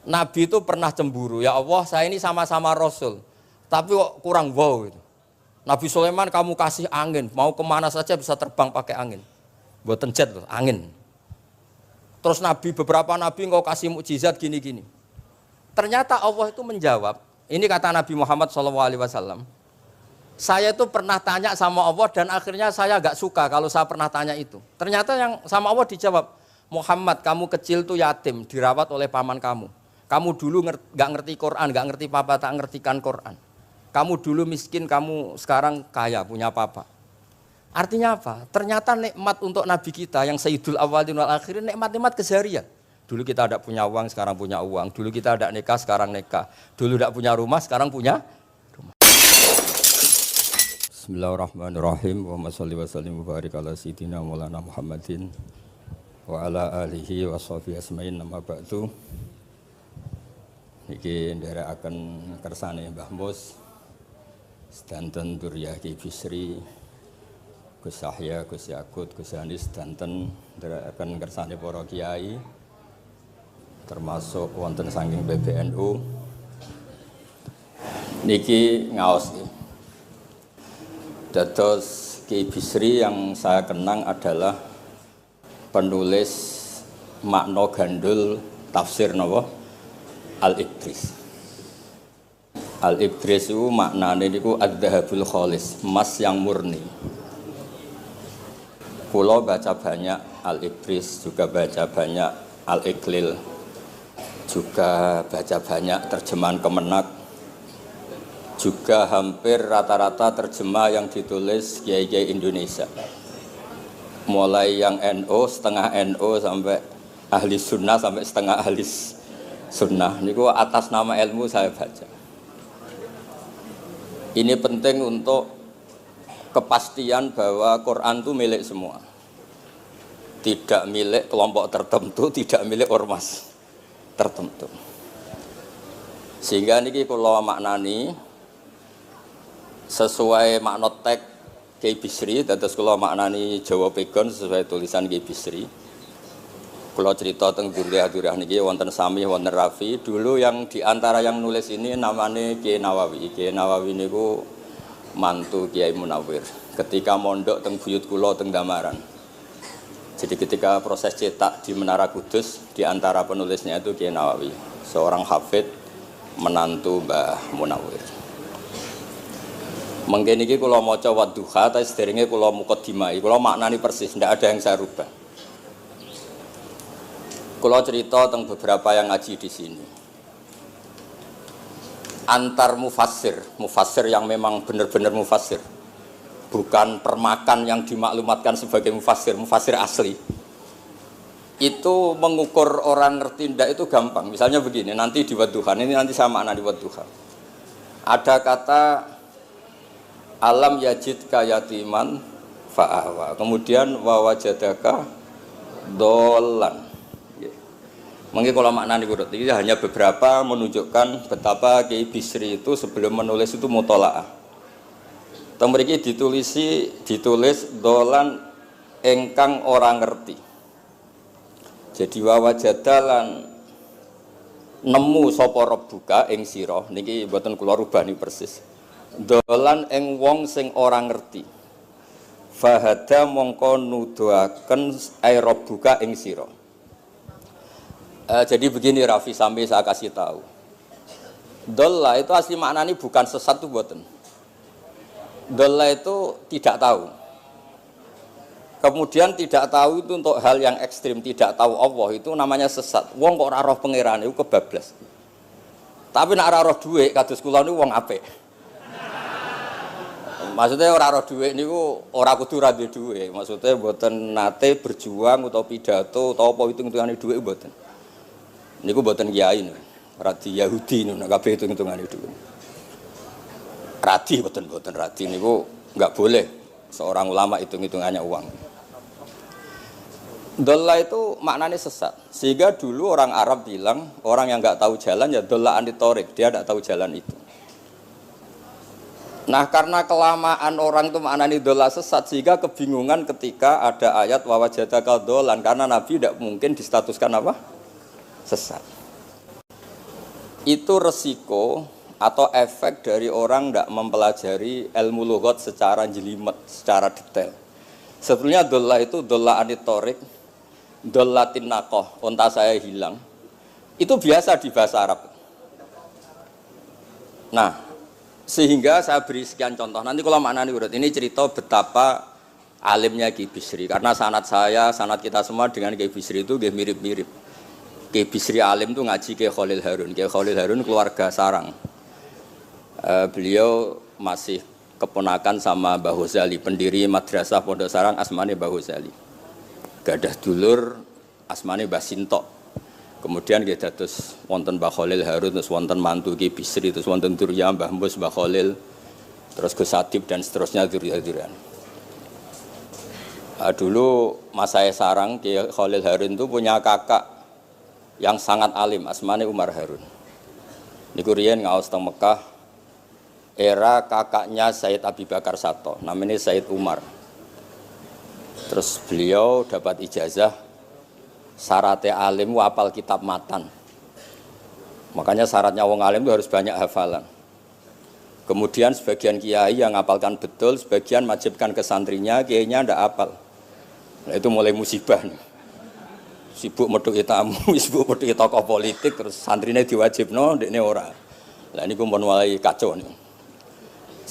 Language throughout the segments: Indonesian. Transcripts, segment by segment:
Nabi itu pernah cemburu, ya Allah saya ini sama-sama Rasul, tapi kok kurang wow gitu. Nabi Sulaiman kamu kasih angin, mau kemana saja bisa terbang pakai angin. Buatan jet loh, angin. Terus Nabi, beberapa Nabi engkau kasih mukjizat gini-gini. Ternyata Allah itu menjawab, ini kata Nabi Muhammad SAW, saya itu pernah tanya sama Allah dan akhirnya saya agak suka kalau saya pernah tanya itu. Ternyata yang sama Allah dijawab, Muhammad kamu kecil tuh yatim, dirawat oleh paman kamu. Kamu dulu nggak ngerti Quran, nggak ngerti papa, tak ngertikan Quran. Kamu dulu miskin, kamu sekarang kaya, punya papa. Artinya apa? Ternyata nikmat untuk Nabi kita yang Sayyidul Awwalin wal Akhirin, nikmat-nikmat keseharian. Dulu kita tidak punya uang, sekarang punya uang. Dulu kita tidak nikah, sekarang nikah. Dulu tidak punya rumah, sekarang punya rumah. Bismillahirrahmanirrahim. Wa sholli wa sallim wa barik ala sayyidina Maulana Muhammadin wa ala alihi wa sahbihi asma'in nama ba'du. Niki nderekaken kersane Mbah Mus sedanten Duriyah Ki Bisri, Gus Yahya, Gus Yakut, Gus Anis sedanten nderekaken kersane para kiai termasuk wonten saking PBNU. Niki ngaos iki. Dados Ki Bisri yang saya kenang adalah penulis makna gandul tafsir napa Al-Ibris. Al-Ibris itu maknanya niku ad-dhahabul khalis, emas yang murni. Kula baca banyak Al-Ibris, juga baca banyak Al-Iqlil, juga baca banyak terjemahan Kemenak, juga hampir rata-rata terjemah yang ditulis kiai-kiai Indonesia. Mulai yang NO, setengah NO sampai ahli sunnah sampai setengah ahli sunnah, niku atas nama ilmu saya baca. Ini penting untuk kepastian bahwa Quran itu milik semua, tidak milik kelompok tertentu, tidak milik ormas tertentu. Sehingga niki kula maknani sesuai makna teks Ki Bisri, dados kula maknani Jawa Pegon sesuai tulisan Ki Bisri. Kalau cerita tentang Duriyah niki wonten Sami, wonten Rafi. Dulu yang diantara yang nulis ini namanya Kiai Nawawi. Kiai Nawawi niku mantu Kiai Munawir. Ketika mondok teng buyut kula teng Damaran. Jadi ketika proses cetak di Menara Kudus, diantara penulisnya itu Kiai Nawawi, seorang hafid menantu Mbah Munawir. Mengkene iki kula maca Wadduha, ta sederenge kula mukadimah. Kula maknani persis, ndak ada yang saya rubah. Kalau cerita tentang beberapa yang ngaji di sini, antar mufassir yang memang benar-benar mufassir, bukan permakan yang dimaklumatkan sebagai mufassir asli, itu mengukur orang ngerti ndak itu gampang. Misalnya begini, nanti di Wadduha, ini nanti sama anak di Wadduha, ada kata alam yajid kayatiman fa'awa, kemudian wawajadaka dolan. Mungkin kalau maknanya kurut ini hanya beberapa menunjukkan betapa Kiai Bisri itu sebelum menulis itu mutolaah. Temriki ditulis dolan engkang orang ngerti. Jadi wawajadalan nemu sapa rabbuka ing sira niki mboten kula rubah niki persis. Dolan ing wong sing orang ngerti. Fahada mongko nuduhaken ai rabbuka ing sira. Jadi begini Rafi, sampai saya kasih tahu. Dolla itu asli maknanya bukan sesat itu buatan. Dolla itu tidak tahu. Kemudian tidak tahu itu untuk hal yang ekstrim, tidak tahu Allah itu namanya sesat. Wong kok ora roh pangeran itu kebablas. Tapi nek ora roh dhuwit kados kula niku wong apik. Maksudnya ora roh dhuwit niku ora kudu ra duwe dhuwit. Maksudnya mboten nate berjuang utawa pidato utawa apa hitung-hitungane dhuwit mboten. Niku mboten kiai niku. Radi Yahudi niku nek kabeh hitung-hitungane dhuwit. Radi mboten radi niku enggak boleh seorang ulama hitung-hitungannya uang. Dolla itu maknanya sesat. Sehingga dulu orang Arab bilang orang yang enggak tahu jalan ya dolla anitorik, dia enggak tahu jalan itu. Nah karena kelamaan orang itu maknanya dolla sesat sehingga kebingungan ketika ada ayat wawajadaka dolan karena Nabi tidak mungkin distatuskan apa? Sesat. Itu resiko atau efek dari orang tidak mempelajari ilmu lughat secara jelimet, secara detail. Sebetulnya dolla itu dolla anitorik, dolla tinakoh, onta saya hilang. Itu biasa di bahasa Arab. Nah, sehingga saya beri sekian contoh. Nanti kalau maknanya urut, ini cerita betapa alimnya Ki Bisri. Karena sanad saya, sanad kita semua dengan Ki Bisri itu mirip-mirip. Ki Bisri alim itu ngaji Ki Khalil Harun. Ki Khalil Harun keluarga sarang. Beliau masih keponakan sama Mbah Ghazali, pendiri madrasah Pondok Sarang asmane Mbah Ghazali. Gadah dulur asmane Mbah Sintok. Kemudian kita terus wonten Mbah Khalil Harun, terus wonten mantu Ki Bisri, terus wonten Durya Mbah Mus, Mbah Khalil, terus Gus Adib dan seterusnya Durya-Duryan. Dulu mas saya sarang Ki Khalil Harun itu punya kakak yang sangat alim, asmane Umar Harun. Niku riyen ngaos teng Mekah. Era kakaknya Said Abi Bakar Sato, namanya Said Umar. Terus beliau dapat ijazah syaratnya alim hafal kitab matan. Makanya syaratnya wong alim itu harus banyak hafalan. Kemudian sebagian kiai yang hafalkan betul, sebagian majibkan ke santrinya, kiainya ndak hafal. Nah, itu mulai musibah nih. Sibuk metuki tamu, sibuk metuki tokoh politik, terus santrinya diwajibno, ndekne ora. Lah niku pun mulai kacau nih.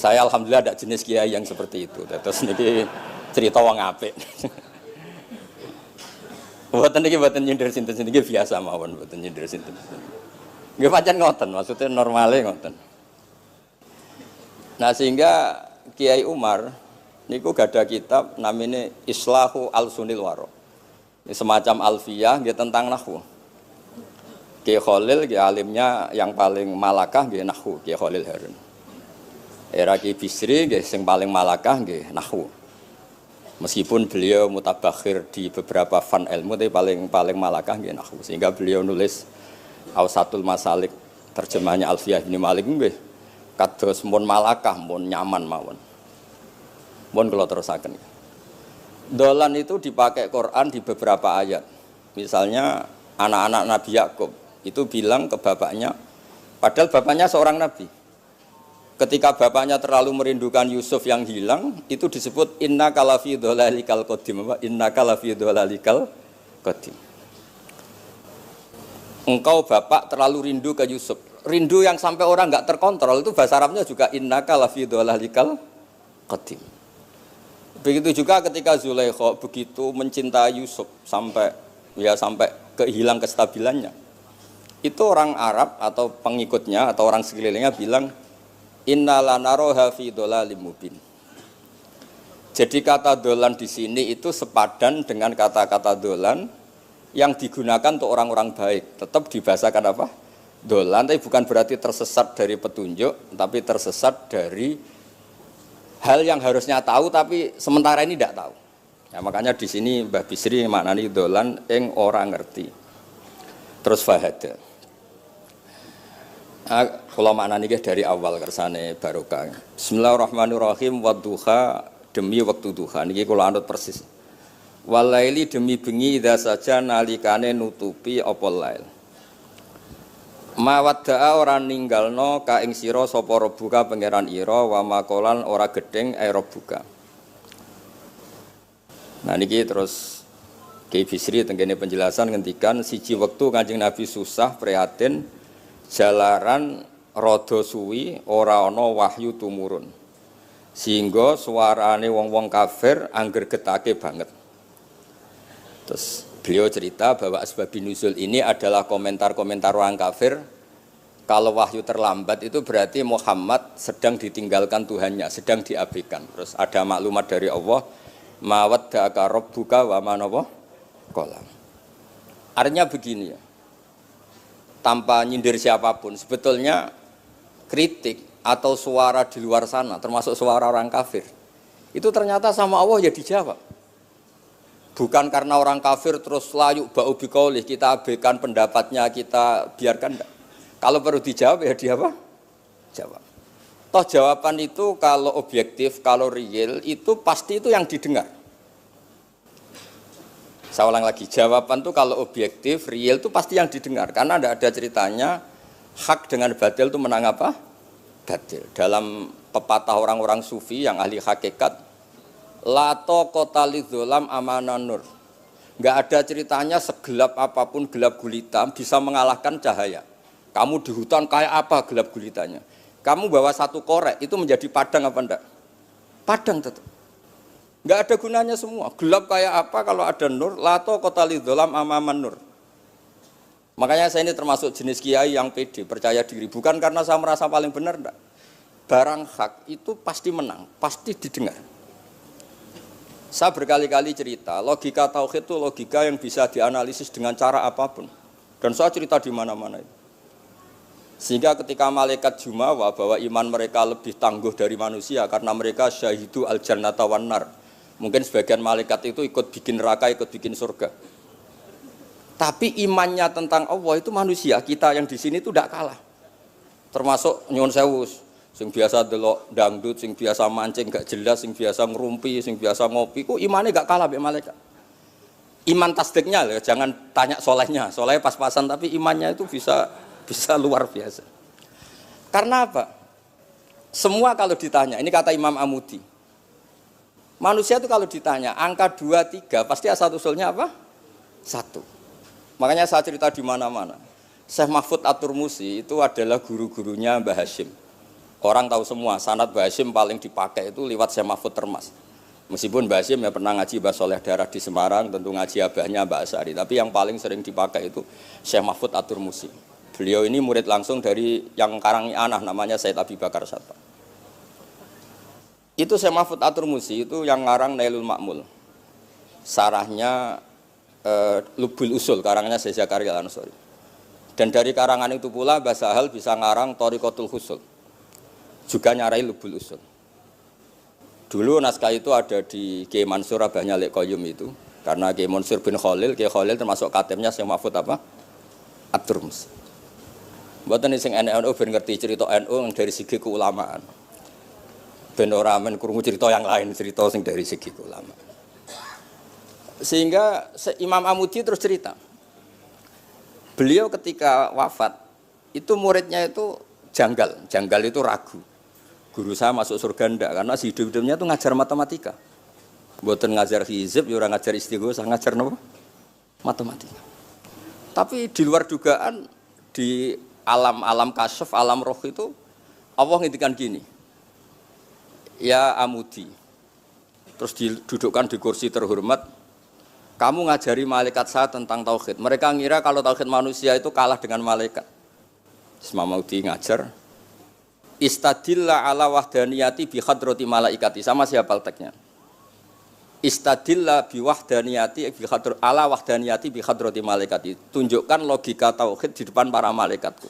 Saya alhamdulillah ada jenis kiai yang seperti itu. Terus niki cerita wong apik. Mboten niki mboten nyindir sinten niki biasa mawon, mboten nyindir sinten. Nggih pancen ngoten, maksudnya normale ngoten. Nah, sehingga Kiai Umar niku gadah kitab namanya Islahu Al-Sunil Waro. Ini semacam alfiyah nggih tentang nahwu. Kiai Khalil nggih alimnya yang paling malakah nggih nahwu, Kiai Khalil Harun. Era Ki Bisri nggih sing paling malakah nggih nahwu. Meskipun beliau mutabakhir di beberapa fan ilmu tapi paling malakah nggih nahwu. Sehingga beliau nulis Awsatul Masalik terjemahnya Alfiyah bin Malik nggih kados mun malakah mun nyaman mawon. Mun kula terusaken. Dolan itu dipakai Quran di beberapa ayat. Misalnya anak-anak Nabi Yakub itu bilang ke bapaknya, padahal bapaknya seorang nabi. Ketika bapaknya terlalu merindukan Yusuf yang hilang, itu disebut inna kalafi dhalalikal qadim. Inna kalafi dhalalikal qadim. Engkau bapak terlalu rindu ke Yusuf. Rindu yang sampai orang enggak terkontrol itu bahasa Arabnya juga inna kalafi dhalalikal qadim. Begitu juga ketika Zulaikha begitu mencintai Yusuf sampai kehilang kestabilannya. Itu orang Arab atau pengikutnya atau orang sekelilingnya bilang inna lanaroha fi dhalalim mubin. Jadi kata dolan di sini itu sepadan dengan kata-kata dolan yang digunakan untuk orang-orang baik. Tetap dibahasakan apa? Dolan, tapi bukan berarti tersesat dari petunjuk, tapi tersesat dari hal yang harusnya tahu tapi sementara ini tidak tahu. Ya, makanya di sini Mbah Bisri maknani dolan ing orang ngerti. Terus fahada. Kalau maknani dari awal kersane barokah. Bismillahirrahmanirrahim wadduha demi waktu duha. Niki kula anut persis. Walaili demi bengi idza saja nalikane nutupi apa lail. Mawadda'a ora ninggalno ka ing sira sapa rabbuka pangeran ira wa makolan ora gedeng rabbuka. Nah niki terus Kiai Bisri tenggene penjelasan ngendikan siji wektu Kanjeng Nabi susah prihatin jalaran rada suwi ora ana wahyu tumurun. Sehingga suarane wong-wong kafir angger getake banget. Terus beliau cerita bahwa asbabun nuzul ini adalah komentar-komentar orang kafir. Kalau wahyu terlambat itu berarti Muhammad sedang ditinggalkan Tuhannya, sedang diabaikan. Terus ada maklumat dari Allah, mawaddaka rabbuka wa ma qala. Artinya begini ya. Tanpa nyindir siapapun, sebetulnya kritik atau suara di luar sana, termasuk suara orang kafir, itu ternyata sama Allah ya dijawab. Bukan karena orang kafir terus layuk ba'u biqaulih, kita abaikan pendapatnya, kita biarkan enggak. Kalau perlu dijawab ya dia apa? Jawab. Toh jawaban itu kalau objektif, kalau real itu pasti itu yang didengar. Saya ulang lagi, jawaban itu kalau objektif, real itu pasti yang didengar. Karena tidak ada ceritanya Hak dengan batil itu menang apa? Batil. Dalam pepatah orang-orang sufi yang ahli hakikat, la taqata lidzolam amanan nur. Enggak ada ceritanya segelap apapun gelap gulita bisa mengalahkan cahaya. Kamu di hutan kayak apa gelap gulitanya? Kamu bawa satu korek itu menjadi padang apa enggak? Padang tetap. Enggak ada gunanya semua. Gelap kayak apa kalau ada nur? La taqata lidzolam amanan nur. Makanya saya ini termasuk jenis kiai yang pede, percaya diri. Bukan karena saya merasa paling benar, enggak. Barang hak itu pasti menang, pasti didengar. Saya berkali-kali cerita, logika tauhid itu logika yang bisa dianalisis dengan cara apapun. Dan saya cerita di mana-mana itu. Sehingga ketika malaikat jumawa bahwa iman mereka lebih tangguh dari manusia karena mereka syahidu al-jannata wan nar. Mungkin sebagian malaikat itu ikut bikin neraka, ikut bikin surga. Tapi imannya tentang Allah itu manusia, kita yang di sini itu tidak kalah. Termasuk nyuwun sewu, sing biasa delok dangdut, sing biasa mancing gak jelas, sing biasa ngerumpi, sing biasa ngopi, kok imannya gak kalah mbek malaikat. Iman tasdiknya loh, jangan tanya solehnya, solehnya pas-pasan tapi imannya itu bisa luar biasa. Karena apa? Semua kalau ditanya, ini kata Imam Amudi. Manusia itu kalau ditanya angka 2, 3 pasti asal usulnya apa? 1. Makanya saya cerita di mana-mana. Syekh Mahfud At-Turmusi itu adalah guru-gurunya Mbah Hashim. Orang tahu semua, sanad Mbah Hashim paling dipakai itu lewat Syekh Mahfud Termas. Meskipun Mbah Hashim ya pernah ngaji Mbah Soleh Darah di Semarang, tentu ngaji abahnya Mbah Asari. Tapi yang paling sering dipakai itu Syekh Mahfud At-Turmusi. Beliau ini murid langsung dari yang Karang Anah, namanya Said Abi Bakar Satpa. Itu Syekh Mahfud At-Turmusi itu yang ngarang Nailul Ma'mul. Sarahnya Lubul Usul, karangannya Syekh Zakaria Al-Ansori. Dan dari karangan itu pula Mbah Sahal bisa ngarang Thariqatul Husul. Juga nyarai Lubul Usul. Dulu naskah itu ada di Kiai Mansur abahnya Lek Qayyum itu. Karena Kiai Mansur bin Khalil, Kiai Khalil termasuk katibnya Syekh Mahfud apa? At-Turmusi. Mboten sing NU ben ngerti cerita NU dari segi keulamaan. Ben ora men krungu cerita yang lain, cerita sing dari segi keulamaan. Sehingga Imam Amudi terus cerita, beliau ketika wafat itu muridnya itu janggal itu ragu. Guru saya masuk surga enggak, karena hidup-hidupnya itu ngajar matematika. Mboten ngajar hizib, ya ora ngajar istighosah, ngajar napa? Matematika. Tapi di luar dugaan di alam kasyaf, alam roh itu Allah ngintikan gini. Ya Amudi. Terus didudukkan di kursi terhormat. Kamu ngajari malaikat saya tentang tauhid. Mereka ngira kalau tauhid manusia itu kalah dengan malaikat. Imam Amudi ngajar. Istadilla ala wahdaniyati bi hadrati malaikati. Sama siapa teksnya? Istadilla bi wahdaniyati bi ala wahdaniyati bi hadrati malaikati. Tunjukkan logika tauhid di depan para malaikatku.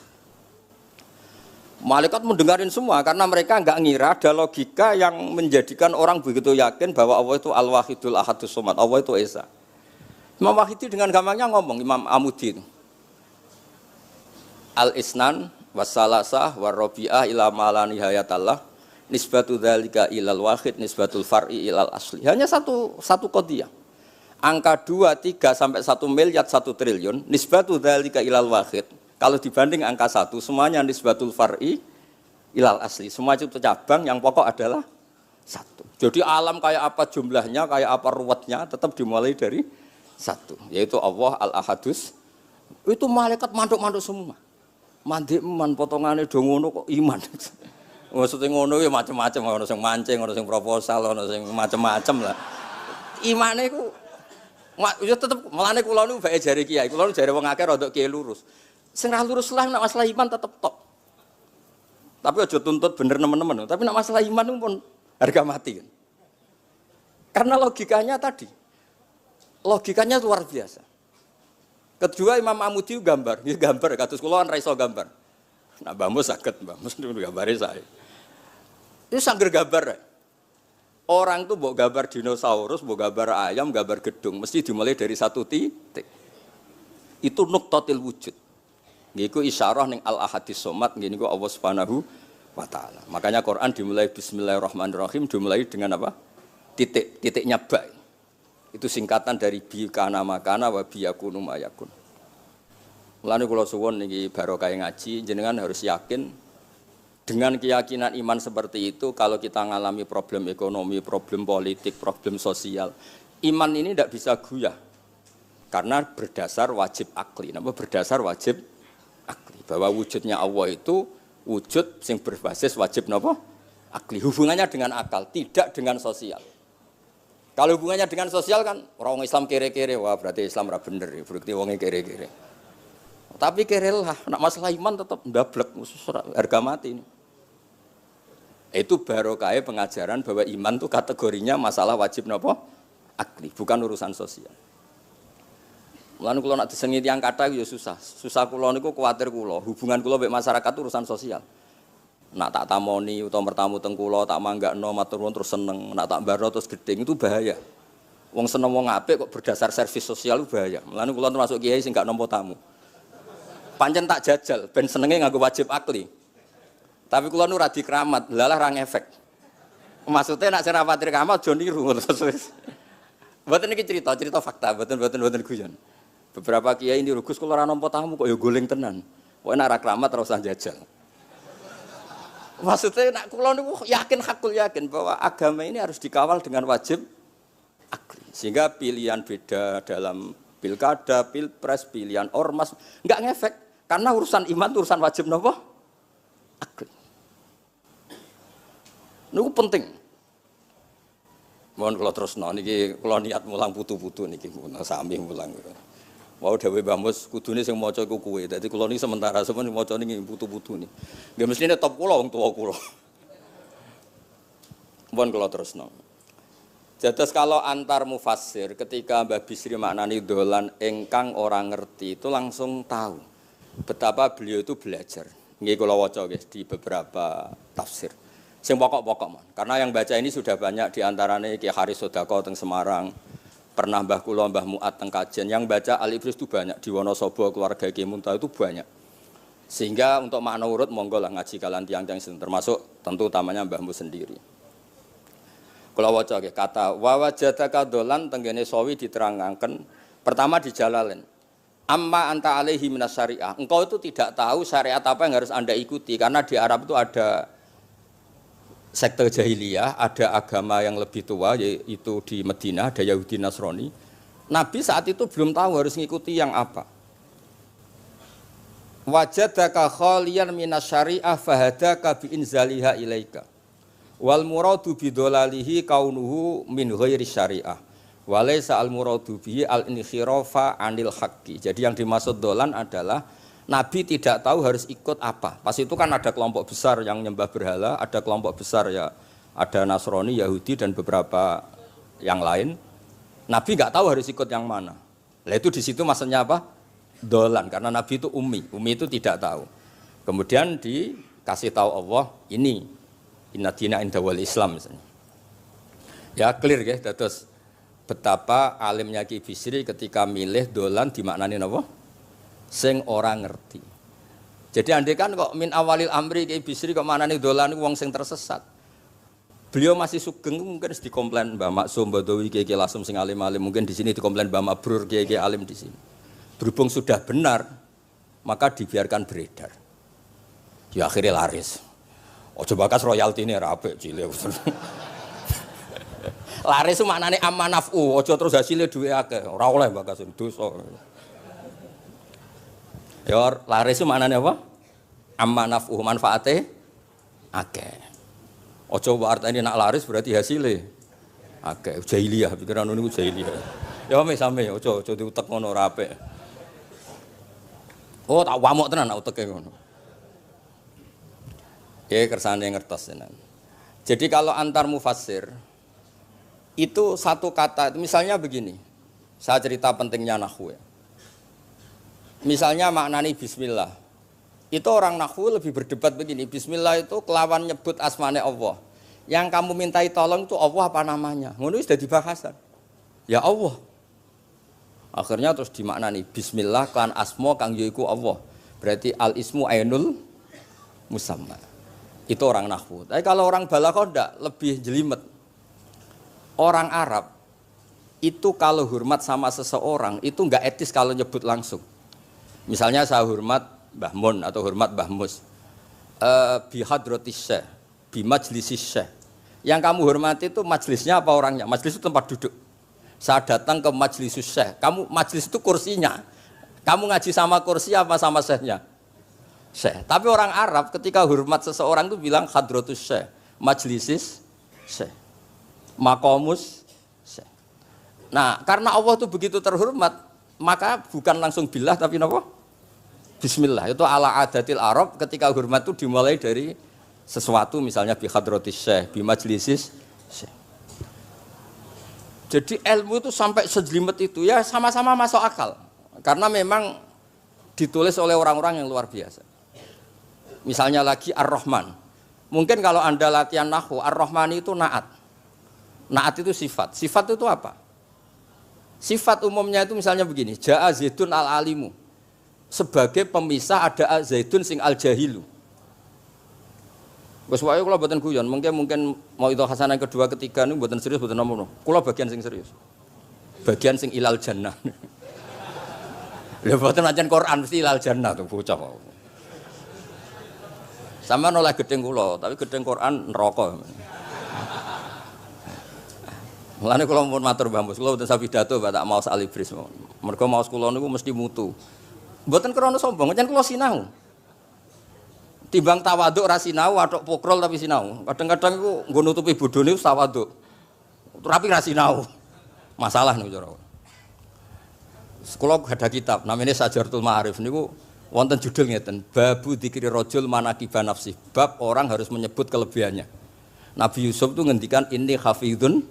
Malaikat mendengarin semua karena mereka enggak ngira ada logika yang menjadikan orang begitu yakin bahwa Allah itu Al-Wahidul Ahadus Somad. Allah itu Esa. Imam Wahidi dengan gampangnya ngomong, Imam Amudi itu. Al-Isnan wassalasah warrobi'ah ila ma'ala nihayatallah nisbatu dzalika ilal wahid nisbatul far'i ilal asli. Hanya satu qadhiyah. Angka 2, 3 sampai 1 miliar 1 triliun nisbatu dzalika ilal wahid. Kalau dibanding angka 1 semuanya nisbatul far'i ilal asli. Semua itu cabang yang pokok adalah 1. Jadi alam kayak apa jumlahnya, kayak apa ruwetnya tetap dimulai dari 1, yaitu Allah Al-Ahadus. Itu malaikat mantuk-mantuk semua. Mandi man potongannya do ngono kok iman. Maksudnya ngono ya macam-macam, ono sing mancing, ono sing proposal, ono sing macam-macam lah. Imane iku ya tetep melane kula niku bae jare kiai. Kula jare wong akeh rada kiai lurus. Sing ra lurus lah nek masalah iman tetep tok. Tapi aja tuntut bener nemen-nemen. Tapi nek masalah iman pun harga mati kan. Karena logikanya tadi. Logikanya luar biasa. Kedua Imam Amudi gambar, dia gambar kados kula kan ra iso gambar. Nah, Mbah Mus saged, Mbah Mus niku gambare saya. Itu sangger gambar. Orang tuh mbok gambar dinosaurus, mbok gambar ayam, gambar gedung, mesti dimulai dari 1 titik. Itu nuqtatil wujud. Niku isyarah ning Al-Ahadis Somad, niku Allah Subhanahu wa taala. Makanya Quran dimulai bismillahirrahmanirrahim, dimulai dengan apa? Titiknya ba. Itu singkatan dari bi kana makana wa bi yakunu mayakun. Mulane kula suwun niki barokah ngaji, jenengan harus yakin dengan keyakinan iman seperti itu kalau kita mengalami problem ekonomi, problem politik, problem sosial, iman ini tidak bisa goyah. Karena berdasar wajib akli. Napa berdasar wajib akli? Bahwa wujudnya Allah itu wujud yang berbasis wajib napa? Akli. Hubungannya dengan akal, tidak dengan sosial. Kalau hubungannya dengan sosial kan orang Islam kere-kere, wah berarti Islam ra bener, berarti wongnya kere-kere. Tapi kerelah, nak masalah iman tetap ndablek, harga mati ini. Itu barokah pengajaran bahwa iman itu kategorinya masalah wajib napa? Akli, bukan urusan sosial. Mulane kula nak disengi tiyang kathah ya susah. Susah kula niku kuwatir kula, hubungan kula mek masyarakat itu urusan sosial. Nak tak tamoni utawa mertamu teng kula tak manggakno matur nuwun terus seneng, nak tak mbaro terus gedeng itu bahaya. Wong seneng wong apik kok berdasar servis sosial itu bahaya. Mulane kula termasuk kiai sing gak nampa tamu. Pancen tak jajal, ben senenge nganggo wajib akli. Tapi kula nu ra dikeramat, lalah ra ngefek. Maksudnya nak sing ra pati keramat aja niru terus. Mboten iki cerita fakta, mboten guyon. Beberapa kiai ini rugus kula ra nampa tamu kok ya goleng tenan. Pokoke nak ra keramat ora usah jajal. Maksudnya nak kula niku yakin bahwa agama ini harus dikawal dengan wajib akli. Sehingga pilihan beda dalam pilkada, pilpres, pilihan ormas enggak ngefek. Karena urusan iman itu urusan wajib napa? Akli. Niku penting. Mohon kula terusno niki kula niat mulang putu-putu niki sami mulang. Wau dawuh Mbah Mus kudune sing maca iku kowe. Dadi kula niki sementara sampeyan maca niki putu-putu niki. Nggih mestine top kula wong tuwa kula. Mohon kula terusno. Jados kalau antar mufassir ketika Mbah Bisri maknani dolan ingkang orang ngerti itu langsung tahu betapa beliau itu belajar. Nggih kula waca guys di beberapa tafsir. Sing pokok-pokok mon. Karena yang baca ini sudah banyak di antarane Ki Haris Sodako teng Semarang. Pernah Mbah kula Mbah Muat teng Kajen yang baca Al-Ibris itu banyak di Wonosobo keluarga Ki Muntaha itu banyak. Sehingga untuk makna urut monggo lah ngaji kalian tiang-tiang termasuk tentu utamanya Mbah Mu sendiri. Kula waca nggih kata wa wajadaka dolan tenggene sawi diterangaken pertama di Jalalain. Amma anta alaihi minas syariah. Engkau itu tidak tahu syariat apa yang harus Anda ikuti karena di Arab itu ada sekte jahiliyah, ada agama yang lebih tua yaitu di Madinah ada Yahudi Nasrani. Nabi saat itu belum tahu harus mengikuti yang apa. Wajadaka khaliyan minas syariah fahadaka bi inzaliha ilaika. Wal muradu bidolalihi kaunuhu min ghairi syariah. Walaysa al muradu bihi al inkhirafa anil haqqi. Jadi yang dimaksud dolan adalah Nabi tidak tahu harus ikut apa. Pas itu kan ada kelompok besar yang nyembah berhala, ada kelompok besar ya ada Nasrani, Yahudi dan beberapa yang lain. Nabi nggak tahu harus ikut yang mana. Lah itu di situ maksudnya apa? Dolan karena Nabi itu ummi itu tidak tahu. Kemudian dikasih tahu Allah ini inna dina inda wal Islam misalnya. Ya clear ya, terus betapa alimnya Ki Bisri ketika milih dolan dimaknani napa? Sing orang ngerti. Jadi andai kan kok min awalil amri Ki Bisri kok maknani dolan wong sing tersesat. Beliau masih sugeng mungkin dikomplain Mbah Maksum Badawi Ki Lasem sing alim-alim mungkin di sini dikomplain Mbah Mabrur Ki alim di sini. Berhubung sudah benar maka dibiarkan beredar. Ya akhirnya laris. Ojo bakas royalti ini rapi cilik. Laris itu maknanya amanafu, ojo terus hasilnya duwe akeh, ora oleh bakas dosa. Ya laris itu maknanya apa? Amanafu manfaate akeh. Ojo artine nak laris berarti hasilnya akeh. Jahiliyah pikiran niku jahiliyah. Ya sami ojo diutek ngono ora apik. Oh tak wamuk tenan uteke ngono. Ya kersane ngertos tenan. Jadi kalau antar mufassir itu satu kata, misalnya begini, saya cerita pentingnya nahwu. Misalnya maknani bismillah, itu orang nahwu lebih berdebat begini, bismillah itu kelawan nyebut asmane Allah. Yang kamu mintai tolong itu Allah apa namanya? Ngono wis dadi bahasan. Ya Allah. Akhirnya terus dimaknani bismillah kan asma kang yaiku Allah. Berarti al ismu ainul musamma. Itu orang nahwu. Tapi kalau orang balaghah ndak, lebih jelimet. Orang Arab itu kalau hormat sama seseorang itu enggak etis kalau nyebut langsung. Misalnya saya hormat Mbah Mun atau hormat Mbah Mus. Bi hadratis syekh, bi majlisis syekh. Yang kamu hormati itu majlisnya apa orangnya? Majlis itu tempat duduk. Saya datang ke majlisus syekh. Kamu majlis itu kursinya. Kamu ngaji sama kursi apa sama syekhnya? Syekh. Tapi orang Arab ketika hormat seseorang itu bilang hadratus syekh, majlisis syekh, maqamus syekh. Nah, karena Allah itu begitu terhormat, maka bukan langsung billah tapi napa? Bismillah. Itu ala adatil Arab ketika hormat itu dimulai dari sesuatu misalnya bi hadratis syekh, bi majlisis syekh. Jadi ilmu itu sampai sejelimet itu ya sama-sama masuk akal. Karena memang ditulis oleh orang-orang yang luar biasa. Misalnya lagi Ar-Rahman. Mungkin kalau Anda latihan nahwu, Ar-Rahman itu naat. Naat itu sifat. Sifat itu apa? Sifat umumnya itu misalnya begini, Ja'a Zaidun al-alimu. Sebagai pemisah ada Zaidun sing al-jahilu. Wes wae kula mboten guyon, mungkin mau itu hasanah kedua ketiga niku mboten serius mboten nomono. Kula bagian sing serius. Bagian sing ilal jannah. Lha mboten macen Quran mesti ilal jannah tuh bocah kok. Sama oleh gedeng kula, tapi gedeng Quran neraka. Mulane kula mun matur Mbah Mus, kula mboten sapidato tak maos alibris. Mergo maos kula niku mesti mutu. Mboten krana sombong, pancen kula sinau. Timbang tawaduk ra sinau, atok pokrol tapi sinau. Kadang-kadang iku nggo nutupi bodhone wis tawaduk. Tapi ra sinau. Masalah niku cara. Kula ada kitab namanya Sajartul Ma'arif niku wonten judul ngeten, Babu Dzikri Rajul Manaqiba Nafsi. Bab orang harus menyebut kelebihannya. Nabi Yusuf itu ngendikan inni hafidun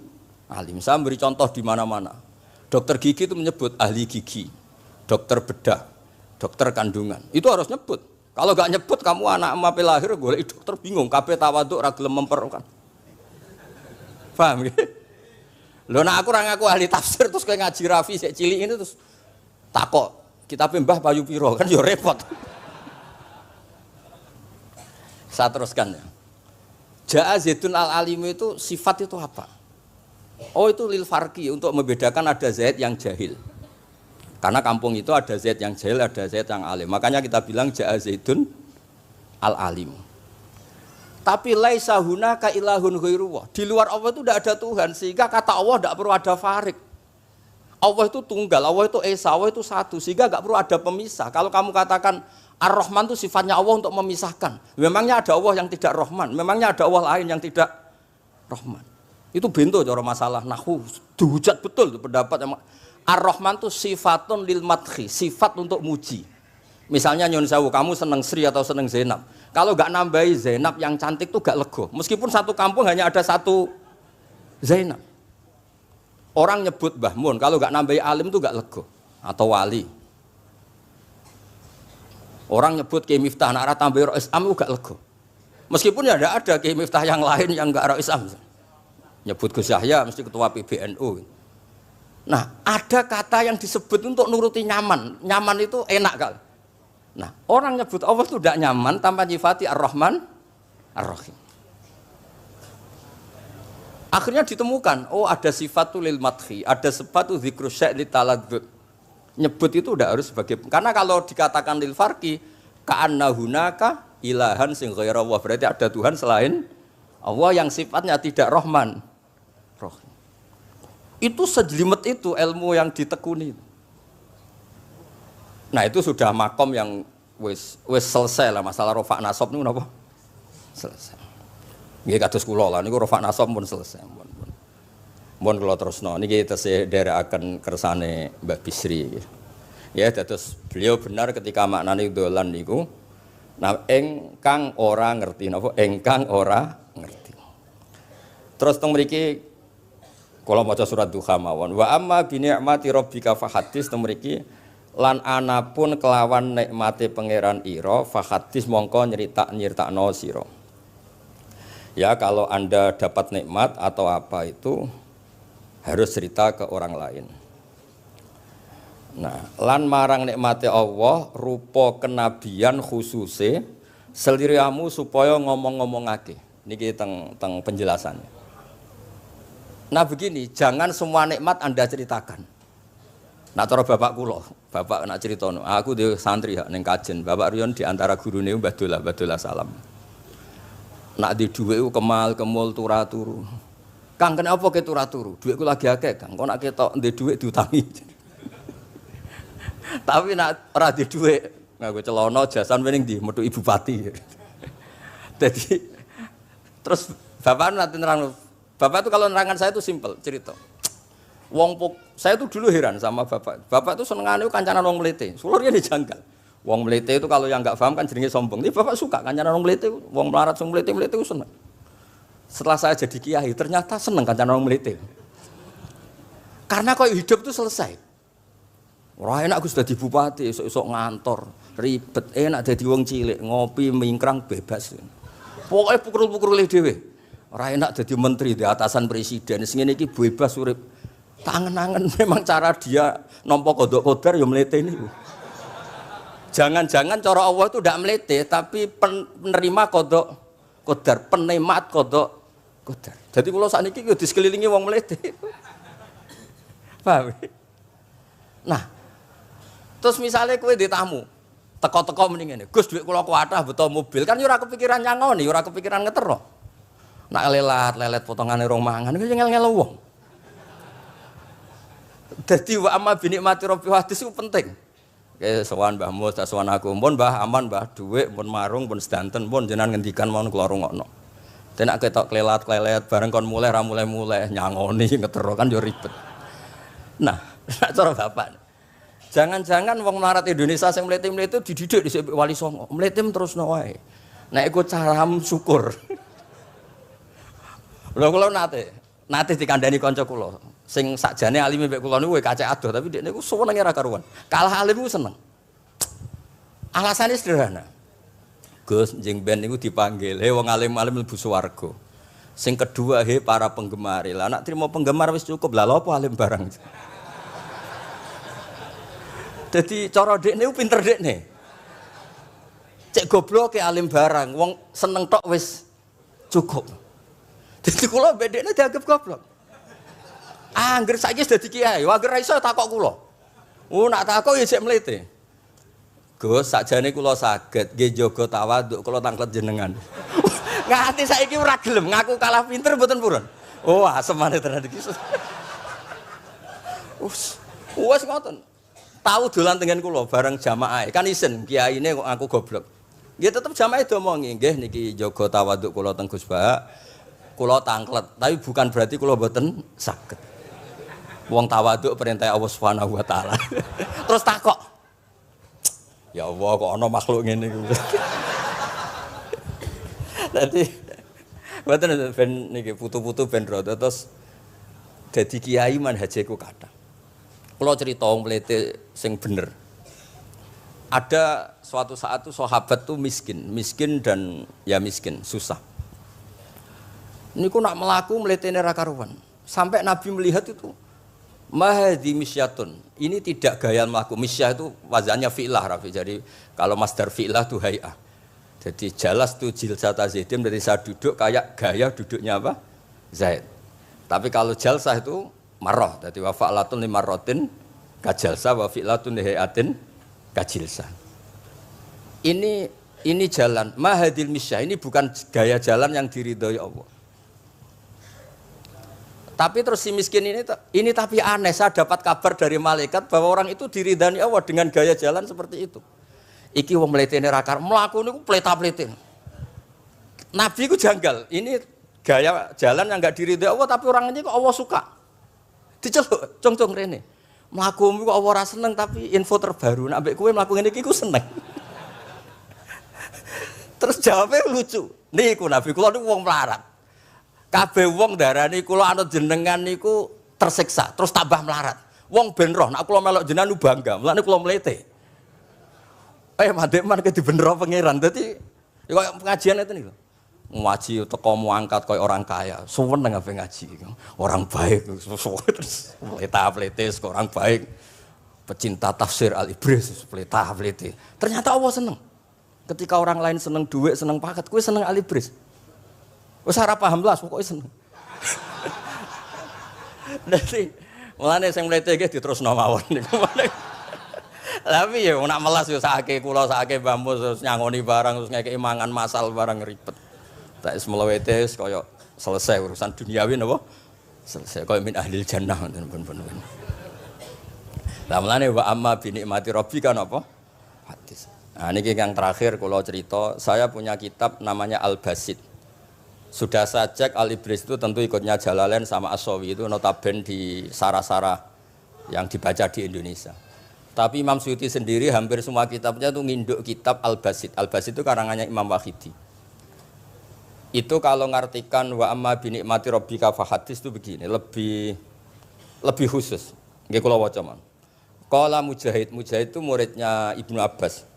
alim. Saya beri contoh di mana-mana. Dokter gigi itu menyebut ahli gigi, dokter bedah, dokter kandungan. Itu harus nyebut. Kalau gak nyebut kamu anak mape lahir golek dokter bingung, kabeh tawaduk ra gelem memperkan. Paham nggih? Lho nek aku ora ngaku ahli tafsir terus kowe ngaji Rafi sik cilik ini terus takok, kitabe Mbah Bayu piro kan ya repot. Saya teruskan ya. Ja'a Zaidun al-alim itu sifat itu apa? Oh itu lil farqi untuk membedakan ada Zaid yang jahil. Karena kampung itu ada Zaid yang jahil, ada Zaid yang alim. Makanya kita bilang Ja'a Zaidun al-alim. Tapi laisa hunaka ilahun ghairuwah. Di luar Allah itu tidak ada Tuhan, sehingga kata Allah tidak perlu ada farik. Allah itu tunggal, Allah itu esa, Allah itu satu, sehingga tidak perlu ada pemisah. Kalau kamu katakan Ar-Rahman itu sifatnya Allah untuk memisahkan. Memangnya ada Allah yang tidak Rahman, memangnya ada Allah lain yang tidak Rahman. Itu bento cara masalah nahwu, dihujat betul itu pendapat yang Ar-Rahman itu sifatun lil madhi, sifat untuk muji. Misalnya nyun sewu, kamu seneng Sri atau seneng Zainab. Kalau gak nambahi Zainab yang cantik tuh gak lego. Meskipun satu kampung hanya ada satu Zainab. Orang nyebut Mbah Mun, kalau gak nambahi alim tuh gak lego. Atau wali. Orang nyebut Kiai Miftah, nak tambahi Rais Am itu gak lego. Meskipun ya ada Kiai Miftah yang lain yang gak Rais Am. Nyebut Gus Yahya mesti ketua PBNU. Nah, ada kata yang disebut untuk nuruti nyaman. Nyaman itu enak kali. Nah, orang nyebut Allah itu tidak nyaman tanpa nyifati Ar-Rahman Ar-Rahim. Akhirnya ditemukan, oh ada sifatul lil madhi, ada sifatu dzikru syai' li taladzud. Nyebut itu udah harus sebagai, karena kalau dikatakan lil farqi ka'anna hunaka ilahan sing ghaira Allah, berarti ada Tuhan selain Allah yang sifatnya tidak Rahman Rahim. Itu sejelimet itu ilmu yang ditekuni. Nah itu sudah makom yang wis selesai lah masalah rofa nasab niku napa? Selesai. Nggih kados kula lah niku rofa nasab pun selesai. Mun kula terusno niki tesih nderekaken kersane Mbah Bisri. Ya dados beliau benar ketika maknane dolan niku nah engkang ora ngerti napa engkang ora ngerti. Terus teng mriki kula maca surat Duha mawon wa amma bi ni'mati rabbika fahadits teng mriki lan anapun kelawan nikmate pangeran ira fahadits mongko nyeritakno sira. Ya kalau Anda dapat nikmat atau apa itu harus cerita ke orang lain. Nah, lan marang nikmate Allah rupa kenabian khususe seliramu supaya ngomong-ngomongake. Niki teng penjelasannya. Nah begini, jangan semua nikmat Anda ceritakan. Nak cara bapak kula, bapak nak critono, aku di santri hak ning kajen, bapak Riyon di antara gurune Mbah Dola Salam. Nak di dhuwit ku kemal kemul turu. Kang kenapa ke turu? Dhuwitku lagi akeh, Kang. Kok nak ketok ndek dhuwit diutangi. Tapi nak ora di dhuwit, nganggo celana jasan wening ndi metu ibu pati. Jadi terus bapak nanti nerang, bapak itu kalau nerangan saya itu simpel cerita. Saya tuh dulu heran sama bapak. Bapak itu senengane kancanan wong mlete. Sulurnya dijanggal. Wong mlete itu kalau yang enggak paham kan jenenge sombong. Tapi bapak suka kancanan wong mlete, wong melarat wong mlete itu seneng. Setelah saya jadi kiai ternyata seneng kancanan wong mlete. Karena kok hidup itu selesai. Ora enak Gus dadi bupati, esuk-esuk ngantor, ribet, enak dadi wong cilik, ngopi mingkrang bebas. Pokoke pukul-pukul dhewe. Ora enak dadi menteri di atasan presiden, sing ngene iki bebas urip. Tangan-tangan memang cara dia nampa kodok kodar ya mlete niku. Jangan-jangan cara Allah itu tidak melete tapi penerima kodok kodar, penemat kodok kodar. Jadi kalau saat ini di sekelilingi wong melete. Paham? Nah, terus misalnya kowe di tamu, teko-teko mending ngene. Gus dhuwit kula kuatah beto mobil kan yo ora kepikiran nyangoni, yo ora kepikiran ngetero. Nak lelet potongane rong mangan iku ngel-ngel wong. Dadi wa amma bi nikmati rabbi hadis itu penting. Oke, sowan Mbah Mus, sowan aku, pun Mbah aman Mbah, dhuwit pun marung pun sedanten pun jenengan ngendikan mon kula rungokno. Ten nek ketok klelet bareng kon mulai ra mulai nyangoni ngetero kan yo ribet. Nah, cara bapak. Jangan-jangan wong melarat Indonesia sing mlete-mlete dididik dhisik Wali Songo. Mlete terusno wae. Nek iku caram syukur. Lha kula nate dikandani kanca kula. Sing sakjane alime mbek kula niku kacek adoh tapi dekne niku senenge ra karuan. Kalah alim niku seneng. Alasane sederhana. Gus njing ben niku dipanggil, "He wong alim-alim mlebu swarga." Sing kedua, "He para penggemar." Lah nek trimo penggemar wis cukup, lah lha apa alim barang. Dadi cara dekne ku pinter dekne. Cek goblok ke alim barang, wong seneng tok wis cukup. Dadi kula mbek dekne dianggep goblok. Angger saiki wis dadi kiai, wae iso takok kula. Nak takok ya sik mlete. Gus, sakjane kula saged nggih jaga tawaduk kula tanglet jenengan. Nganti saiki ora gelem ngaku kalah pinter mboten purun. Oh, asemane tenan iki. Wes ngoten. Tahu dolan tengen kula bareng jamaah. Kan isen kiyaine kok aku goblok. Nggih tetep jamaah diomongi, nggih niki jaga tawaduk kula teng Gus Ba. Kula tanglet, tapi bukan berarti kula mboten saged. Wong tawaduk perintah Allah Subhanahu wa taala. Terus takok. Ya Allah kok ana makhluk ngene iku. Dadi mboten ben niki putu-putu ben rada terus dadi kiai manhajeku kathah. Kula cerita wong mlete sing bener. Ada suatu saat tuh sahabat tuh miskin dan ya miskin, susah. Niku nak melaku mletene ra karuan. Sampai Nabi melihat itu mahdi misyatun. Ini tidak gaya melaku. Misyah itu wazannya fi'lah Rafi. Jadi kalau masdar fi'lah itu hay'ah. Jadi jalas itu jilsata zaidin berarti saya duduk kayak gaya duduknya apa? Zaid. Tapi kalau jalsah itu marrah. Jadi wa fa'latun li marratin kajalsah wa fi'latun li hay'atin kajilsah. Ini jalan mahadil misyah. Ini bukan gaya jalan yang diridhoi Allah. Tapi terus si miskin ini tapi aneh, saya dapat kabar dari malaikat bahwa orang itu diridani Allah dengan gaya jalan seperti itu. Iki wong mletene rakar, mlaku niku pleta-pletin. Nabi ku janggal, ini gaya jalan yang enggak diridai Allah tapi orang ini kok Allah suka. Diceluk, cong-cong rene. Mlaku kok Allah ora seneng tapi info terbaru nek mbek kowe mlaku ngene iki ku seneng. Terus jawabnya lucu. Niku Nabi kula niku wong melarat. Kabeh wong darani kula anut jenengan niku tersiksa, terus tambah melarat. Wong ben roh, nek kula melok jenengan bangga, mulane kula mlete. Mandek ke dibenero pangeran. Dadi kaya pengajian itu niku. Ngaji teko angkat kaya orang kaya, suweneng ape ngaji. Orang baik, terus pleta-plete orang baik. Pecinta tafsir Al-Ibris, pleta-plete. Ternyata Allah seneng. Ketika orang lain seneng duit, seneng paket, kowe seneng Al-Ibris. Wis ora paham lah, pokoke seneng. Dadi Mulane sing mlete iki diterusno mawon niku. Tapi ya nak melas yo sakake kula sakake bambu terus nyangoni barang terus ngekeki mangan masal barang ribet. Tak semlewete kaya selesai urusan duniawi napa? Selesai kaya min ahlil jannah ngoten pun. Lah mulane wa amma bi nikmati rabbika napa? Hadis. Nah niki yang terakhir kula cerita, saya punya kitab namanya Al-Basit. Sudah saya cek Al-Ibris itu tentu ikutnya Jalalain sama As-Sawi itu notabene di Sarah-Sarah yang dibaca di Indonesia. Tapi Imam Suyuti sendiri hampir semua kitabnya itu nginduk kitab Al-Basit. Al-Basit itu karangannya Imam Wahidi. Itu kalau ngartikan wa amma bi nikmati rabbika fa hadis itu begini, lebih khusus. Nggih kula waca man. Qala Mujahid itu muridnya Ibnu Abbas.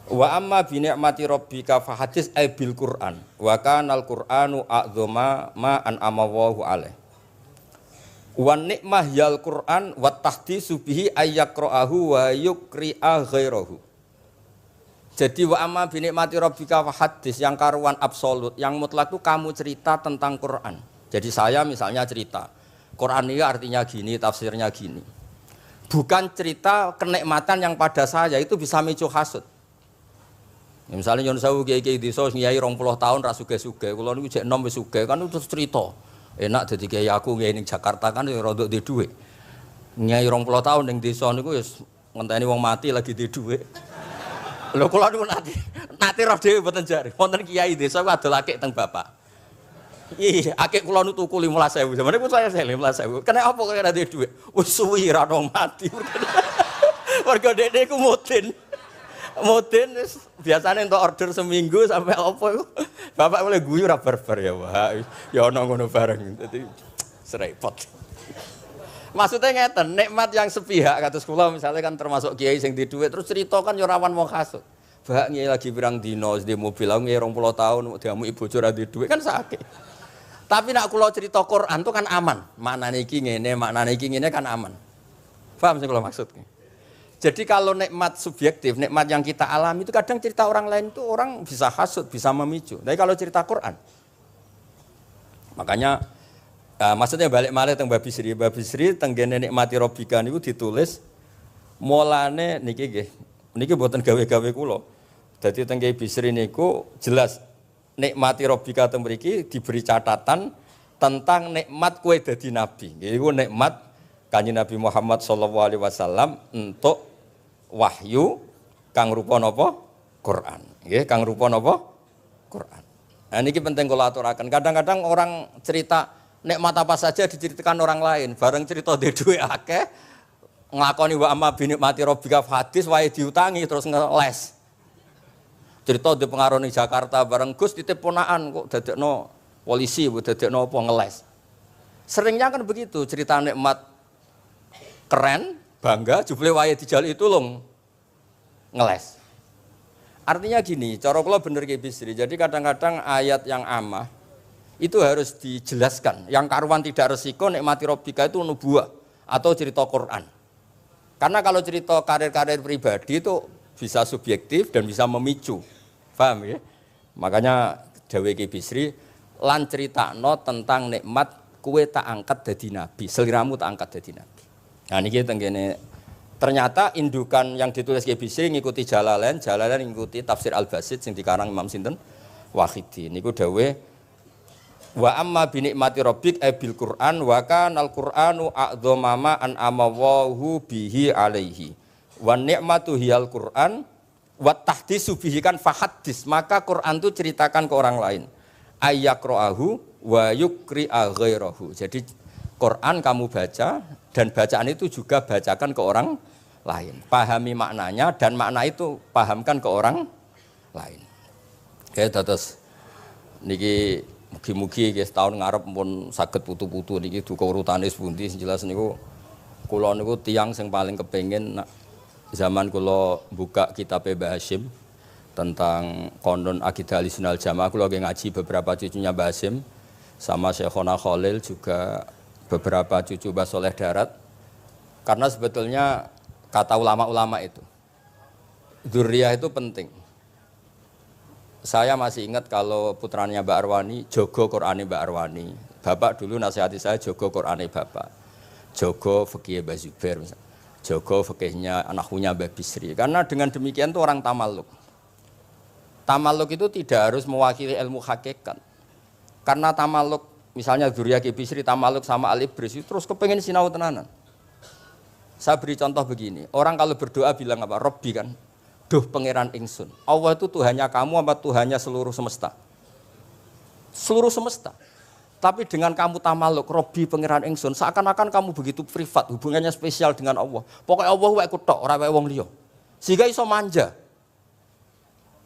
Wa amma bi ni'mati rabbika fa hadis ay bil Qur'an wa kana al Qur'anu a'dzama ma an amawahu alaih. Wa nikmah yal Qur'an wa tahdisu bihi ayyaqra'ahu wa yukri'a ghairahu. Jadi wa amma bi ni'mati rabbika fa hadis yang karuan absolut, yang mutlak itu kamu cerita tentang Qur'an. Jadi saya misalnya cerita Quran ini artinya gini, tafsirnya gini. Bukan cerita kenikmatan yang pada saya itu bisa micu hasud. Ya, misalnya Yun Sewu kiai-kiai desa ngiyai 20 tahun ra sugih-sugih, kula niku jek enom wis sugih kan terus cerita. Enak dadi kiai aku ngiyai ning Jakarta kan ya rada duwe dhuwit. Ngiyai 20 tahun ning desa niku wis ngenteni wong mati lagi duwe dhuwit. Lho kula niku nate roh dhewe mboten jare. Wonten kiai desa ku adol akik teng bapak. Iya, akik kula nu tuku 15.000. Jamane pun saya 15.000. Kena apa kok ora duwe dhuwit? Wis suwi ra ono mati. Warga dekne ku mudin. Mudin biasane entuk order seminggu sampai apa iku. Bapak boleh guyu ra barbar ya, Pak. Ya ono ngono bareng. Dadi serepot. Maksudnya ngeten, nikmat yang sepihak kados kula misalnya kan termasuk kiai sing di dhuwit terus cerita kan yo rawan wong hasud. Bak ngiyi lagi pirang dino di mobil aku ngiyi 20 tahun diamuki bojo ra di dhuwit kan sakit. Tapi nak kula cerita Quran itu kan aman. Maknane iki ngene, maknane iki ngene kan aman. Paham sing kula maksud? Jadi kalau nikmat subjektif, nikmat yang kita alami itu kadang cerita orang lain itu orang bisa hasud, bisa memicu. Tapi kalau cerita Quran, makanya maksudnya balik malih teng Babi Sri tenggene nikmati Rabbika niku ditulis mulane niki nggih. Niki mboten gawe-gawe kula. Dadi teng Babi Sri niku jelas nikmati Rabbika teng mriki diberi catatan tentang nikmat kowe dadi nabi. Iku nikmat Kanjeng Nabi Muhammad sallallahu alaihi wasallam untuk wahyu kang rupa napa? Quran. Nggih, kang rupa napa? Quran. Nah niki penting kula aturaken. Kadang-kadang orang cerita nikmat apa saja diceritakan orang lain, bareng cerita dhe dhuwit akeh nglakoni wa amma bi nikmati rabbika hadis wae diutangi terus ngeles. Cerita di pengaruh ning Jakarta bareng Gus titip ponakan kok dadekno polisi, dadekno apa ngeles. Seringnya kan begitu, cerita nikmat keren, bangga, jebule wae dijal itu long ngeles. Artinya gini, cara kula bener ki Bisri. Jadi kadang-kadang ayat yang amah itu harus dijelaskan. Yang karuan tidak resiko nikmati Rabbika itu nubuwah atau cerita Quran. Karena kalau cerita karir-karir pribadi itu bisa subjektif dan bisa memicu. Paham ya? Makanya dawuh Ki Bisri lan critakno tentang nikmat kue tak angkat dadi nabi, seliramu tak angkat dadi nabi. Nah niki tenggene ternyata indukan yang ditulis Ki Bisri ngikuti Jalalain ngikuti tafsir Al-Basit sing dikarang Imam sinten Wahidi. Niku dawuh wa amma bi nikmati rabbik bil Qur'an wa kanal Qur'anu a'dzama an amawahu bihi alaihi. Wa nikmatu hiyal Qur'an wa tahdisu bihi kan fahaddis, maka Quran itu ceritakan ke orang lain. Ayyaqra'ahu wa yukri'a ghairahu. Jadi Quran kamu baca dan bacaan itu juga bacakan ke orang lain. Pahami maknanya dan makna itu pahamkan ke orang lain. Oke, terus niki mugi-mugi nggih tahun ngarep pun saged putu-putu niki duka urutane sepundi jelas niku kula niku tiyang sing paling kepengin zaman kula buka kitab Mbah Hasyim tentang konon akidah Ahlussunnah wal Jamaah, kula ngaji beberapa cucunya Mbah Hasyim sama Syekhona Khalil juga beberapa cucu Mbah Soleh Darat. Karena sebetulnya kata ulama-ulama itu dzurriyah itu penting. Saya masih ingat kalau putranya Mbak Arwani, jogo Qur'ane Mbak Arwani. Bapak dulu nasihati saya jogo Qur'ane bapak, jogo fikih Mbah Zubair, jogo fikihnya anaknya Mbah Bisri. Karena dengan demikian tuh orang tamaluk. Tamaluk itu tidak harus mewakili ilmu hakikat. Karena tamaluk, misalnya Dzurriyyah Ki Bisri tamaluk sama Al-Ibris, terus kepengen sinau tenanan. Saya beri contoh begini, orang kalau berdoa bilang apa? Robbi kan, duh pangeran ingsun. Allah itu Tuhannya kamu apa Tuhannya seluruh semesta? Seluruh semesta. Tapi dengan kamu tamaluk, Robbi pangeran ingsun, seakan-akan kamu begitu privat, hubungannya spesial dengan Allah. Pokoknya Allah wae kutok, ora wae wong liya. Sehingga iso manja.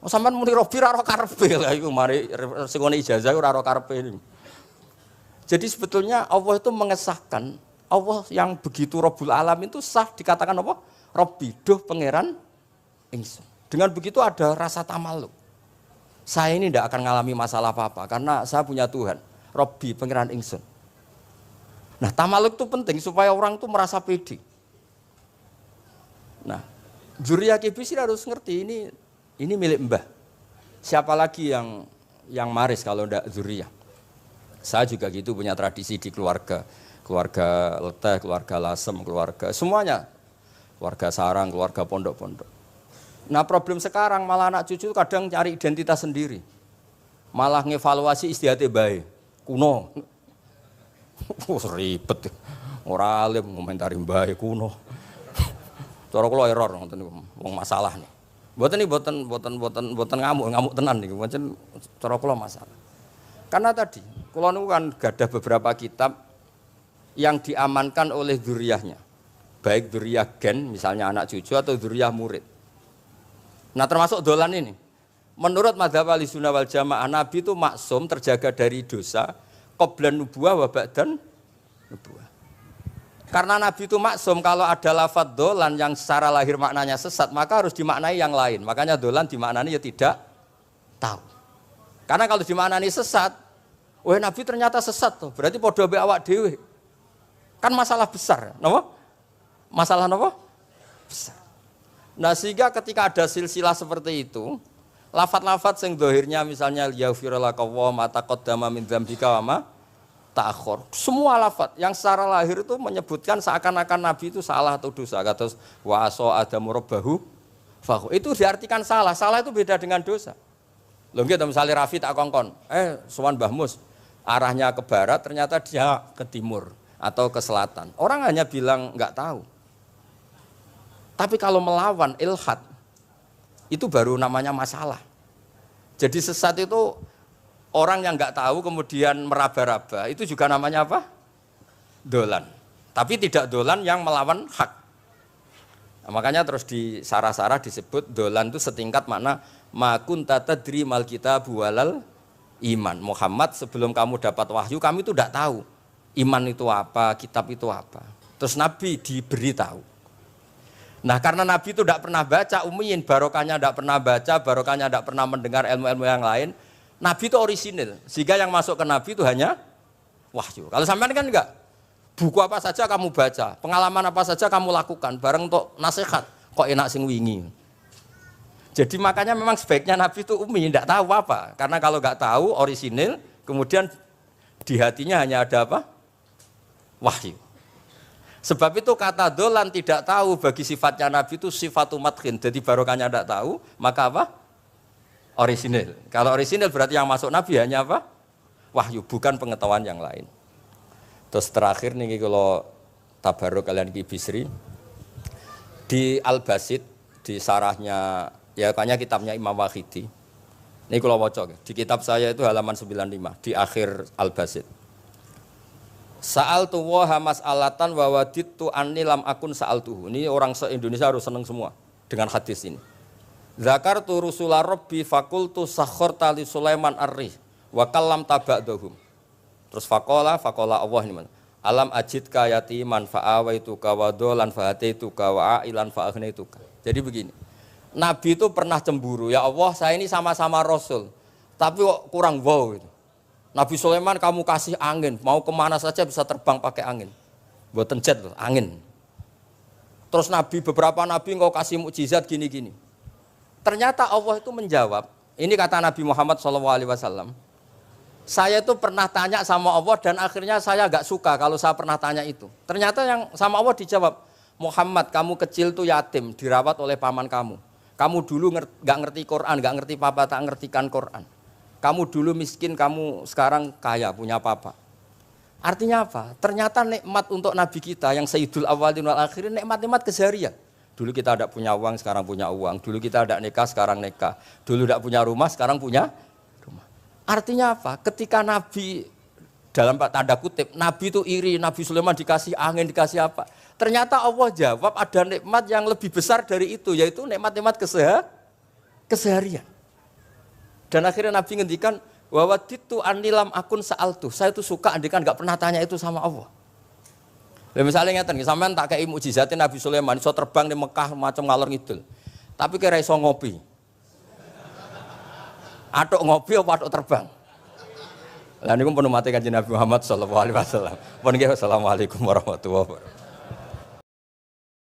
Sampeyan muni Robbi ra ora karepe lha iku mari sing ngene ijazah ora ora karepe ini. Jadi sebetulnya Allah itu mengesahkan Allah yang begitu Rabbul Alam itu sah dikatakan apa? Robbi, duh pangeran ingsun. Dengan begitu ada rasa tamaluk. Saya ini tidak akan mengalami masalah apa-apa karena saya punya Tuhan. Robbi, pangeran ingsun. Nah, tamaluk itu penting supaya orang itu merasa pede. Nah, Dzurriyyah Ki Bisri harus ngerti ini milik Mbah. Siapa lagi yang maris kalau tidak Dzurriyyah? Saya juga gitu punya tradisi di keluarga Leteh, keluarga Lasem, keluarga semuanya, keluarga sarang, keluarga pondok-pondok. Nah, problem sekarang malah anak cucu kadang cari identitas sendiri, malah ngevaluasi istiadatnya baik. Kuno, ribet, orang alim komentari baik kuno. Cara kula error, wong masalah nih. Buatan ngamuk tenan nih, buatan cara kula masalah. Karena tadi, kula niku kan gadah beberapa kitab yang diamankan oleh dzurriyyahnya, baik dzurriyyah gen, misalnya anak cucu atau dzurriyyah murid. Nah termasuk dolan ini. Menurut madzhab Ahlussunnah wal Jamaah, Nabi itu maksum terjaga dari dosa qablan nubuwah wa ba'dan nubuwah. Karena Nabi itu maksum, kalau ada lafadz dolan yang secara lahir maknanya sesat, maka harus dimaknai yang lain. Makanya dolan dimaknani ya tidak tahu. Karena kalau dimaknani sesat, wah Nabi ternyata sesat tuh, berarti padha mbek awak dhewe. Kan masalah besar, napa? Masalah napa? Besar. Nah sehingga ketika ada silsilah seperti itu, lafadz-lafadz yang dohirnya misalnya yaghfirulaka wa ma taqaddama min dzambika wa ma ta'akhkhar. Semua lafadz yang secara lahir itu menyebutkan seakan-akan Nabi itu salah atau dosa. Kata wa asa adamu rabbahu fahu. Itu diartikan salah. Salah itu beda dengan dosa. Lho nggih misalnya Rafi tak kongkon, sowan Mbah Mus, arahnya ke barat ternyata dia ke timur atau ke selatan. Orang hanya bilang enggak tahu. Tapi kalau melawan ilhad itu baru namanya masalah. Jadi sesat itu orang yang nggak tahu kemudian meraba-raba, itu juga namanya apa? Dolan. Tapi tidak dolan yang melawan hak. Nah, makanya terus di sarah-sarah disebut dolan itu setingkat makna ma kunta tadri mal kitabu walal iman. Muhammad sebelum kamu dapat wahyu, kami itu tidak tahu iman itu apa, kitab itu apa. Terus Nabi diberi tahu. Nah karena Nabi itu tidak pernah baca, ummiyin, barokahnya tidak pernah baca, barokahnya tidak pernah mendengar ilmu-ilmu yang lain. Nabi itu orisinil, sehingga yang masuk ke Nabi itu hanya wahyu. Kalau sampean kan enggak, buku apa saja kamu baca, pengalaman apa saja kamu lakukan, bareng untuk nasihat, kok enak sing wingi. Jadi makanya memang sebaiknya Nabi itu ummi, tidak tahu apa. Karena kalau enggak tahu orisinil, kemudian di hatinya hanya ada apa? Wahyu. Sebab itu kata dolan tidak tahu bagi sifatnya Nabi itu sifatu madkhin. Jadi barokahnya tidak tahu, maka apa? Orisinil. Kalau orisinil berarti yang masuk Nabi hanya apa? Wahyu, bukan pengetahuan yang lain. Terus terakhir nih kalau tabaruk kalian Ki Bisri di Al-Basit, di sarahnya, ya kayaknya kitabnya Imam Wahidi. Ini kalau wocok, di kitab saya itu halaman 95, di akhir Al-Basit. Sa'altu wa mas'alatan wa wadittu anni lam akun sa'altuhu. Ini orang se-Indonesia harus senang semua dengan hadis ini. Zakartu rusula rabbi fakultu sakharta li Sulaiman ar-rih wa kallam taba'dahum. Terus faqala Allah ini mana? Alam ajidka yatiman fa'awaituka wa dolan fa'ataituka wa ailan fa'agnaituka. Jadi begini. Nabi itu pernah cemburu, ya Allah saya ini sama-sama Rasul, tapi kok kurang wow gitu. Nabi Sulaiman kamu kasih angin, mau kemana saja bisa terbang pakai angin. Buatan jet loh, angin. Terus beberapa Nabi engkau kasih mukjizat gini-gini. Ternyata Allah itu menjawab, ini kata Nabi Muhammad SAW, Saya itu pernah tanya sama Allah dan akhirnya saya agak suka kalau saya pernah tanya itu. Ternyata yang sama Allah dijawab, Muhammad kamu kecil tuh yatim, dirawat oleh paman kamu. Kamu dulu nggak ngerti Quran, nggak ngerti papa, tak ngertikan Quran. Kamu dulu miskin, kamu sekarang kaya, punya papa. Artinya apa? Ternyata nikmat untuk Nabi kita yang Sayyidul Awwalin wal Akhirin, nikmat-nikmat keseharian. Dulu kita tidak punya uang, sekarang punya uang. Dulu kita tidak nikah, sekarang nikah. Dulu tidak punya rumah, sekarang punya rumah. Artinya apa? Ketika Nabi, dalam tanda kutip, Nabi itu iri, Nabi Sulaiman dikasih angin, dikasih apa. Ternyata Allah jawab ada nikmat yang lebih besar dari itu, yaitu nikmat-nikmat keseharian. Dan akhirnya Nabi ngendikan, wawaditu anilam akun sa'altu. Saya itu suka andikan nggak pernah tanya itu sama Allah. Lah misalnya ngeten, sampean tak kei mukjizatin Nabi Sulaiman iso terbang di Mekah macam ngalor ngidul. Tapi kira iso ngopi. Atuk ngopi apa atuk terbang? Lah niku pun mate Kanjeng Nabi Muhammad sallallahu alaihi wasallam. Pun nggih assalamualaikum warahmatullahi wabarakatuh.